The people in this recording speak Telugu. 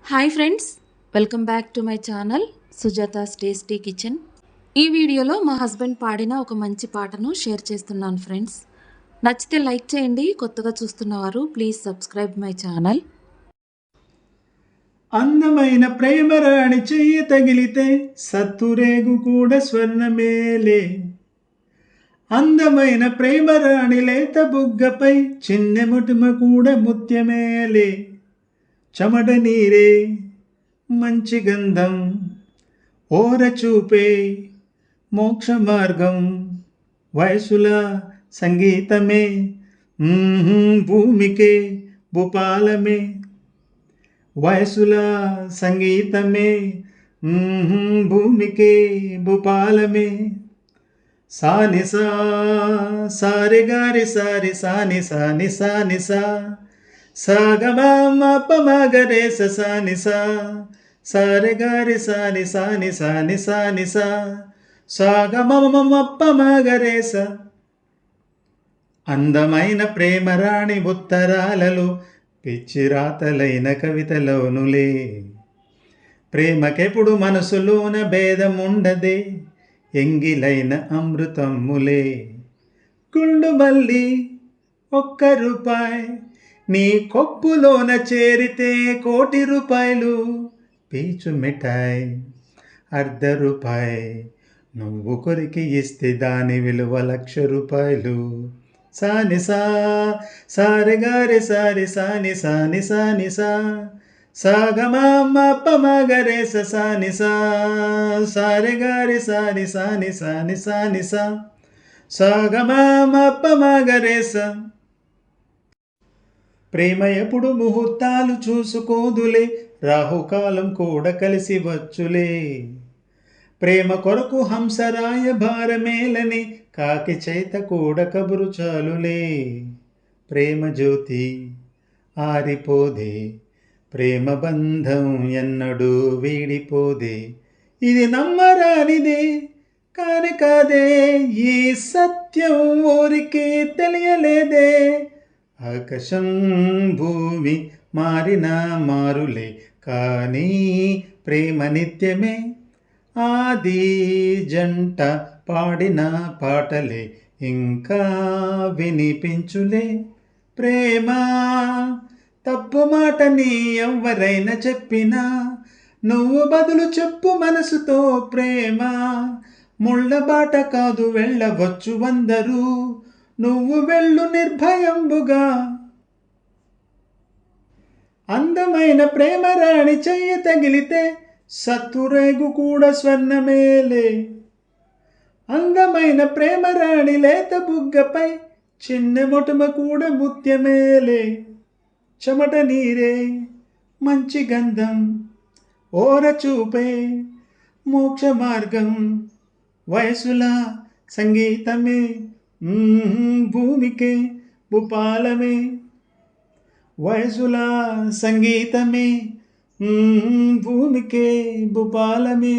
Hi friends, welcome back to my channel Sujata's tasty kitchen. ఈ వీడియోలో మా హస్బెండ్ పాడిన ఒక మంచి పాటను షేర్ చేస్తున్నాను ఫ్రెండ్స్. నచ్చితే లైక్ చేయండి, కొత్తగా చూస్తున్నవారు ప్లీజ్ సబ్స్క్రైబ్ మై ఛానల్. అందమైన ప్రేమరాణి చెయ్యి తగిలితే సత్తురేగు కూడా స్వర్ణమేలే. అందమైన ప్రేమరాణి లేత బుగ్గపై చిన్నెముటుమ కూడా ముత్యమేలే. చెమట నీరే మంచి గంధం, ఓర చూపే మోక్ష మార్గం, వయసుల సంగీతమే భూమికే భూపాలమే. వయసుల సంగీతమే భూమికే భూపాలమే. సానిసా సారి గారి సారి సాని సాని సానిసా సాగమగరే సానిసా సారి గారి సాని సాని సాని సానిసా సాగమగరే స. అందమైన ప్రేమరాణి ఉత్తరాలలో పిచ్చిరాతలైన కవితలోనులే. ప్రేమకెప్పుడు మనసులోన భేదముండదే, ఎంగిలైన అమృతమ్ములే. గుండు మల్లి ₹1 నీ కొప్పులోన చేరితే ₹1,00,00,000. పీచు మిఠాయి ₹1/2, నువ్వు కొరికి ఇస్తే దాని విలువ ₹1,00,000. సానిసా సారి గారి సారి సాని సాని సానిసా సాగమగరే సానిసా సారి గారి సారి సాని సాని సానిసా సాగమగరే స. ప్రేమ ఎప్పుడు ముహూర్తాలు చూసుకోదులే, రాహుకాలం కూడా కలిసి వచ్చులే. ప్రేమ కొరకు హంసరాయ భారమేలని, కాకి చేత కూడా కబురు చాలులే. ప్రేమ జ్యోతి ఆరిపోదే, ప్రేమ బంధం ఎన్నడూ వీడిపోదే. ఇది నమ్మరానిదే కాని కాదే, ఈ సత్యం ఊరికే తెలియలేదే. ఆకాశం భూమి మారినా మారులే, కానీ ప్రేమ నిత్యమే. ఆది జంట పాడిన పాటలే ఇంకా వినిపించులే. ప్రేమ తప్పు మాటని ఎవరైనా చెప్పినా, నువ్వు బదులు చెప్పు మనసుతో ప్రేమ. ముళ్ళ బాట కాదు వెళ్ళవచ్చు అందరూ, నువ్వు వెళ్ళు నిర్భయంబుగా. అందమైన ప్రేమరాణి చెయ్యి తగిలితే సత్తురేగు కూడా స్వర్ణమేలే. అందమైన ప్రేమరాణి లేత బుగ్గపై చిన్న మొటుమ కూడా ముత్యమేలే. చెమట నీరే మంచి గంధం, ఓర చూపే మోక్ష మార్గం, వయసుల సంగీతమే భూమికే భూపాలమే. వయసుల సంగీతమే భూమికే భూపాలమే.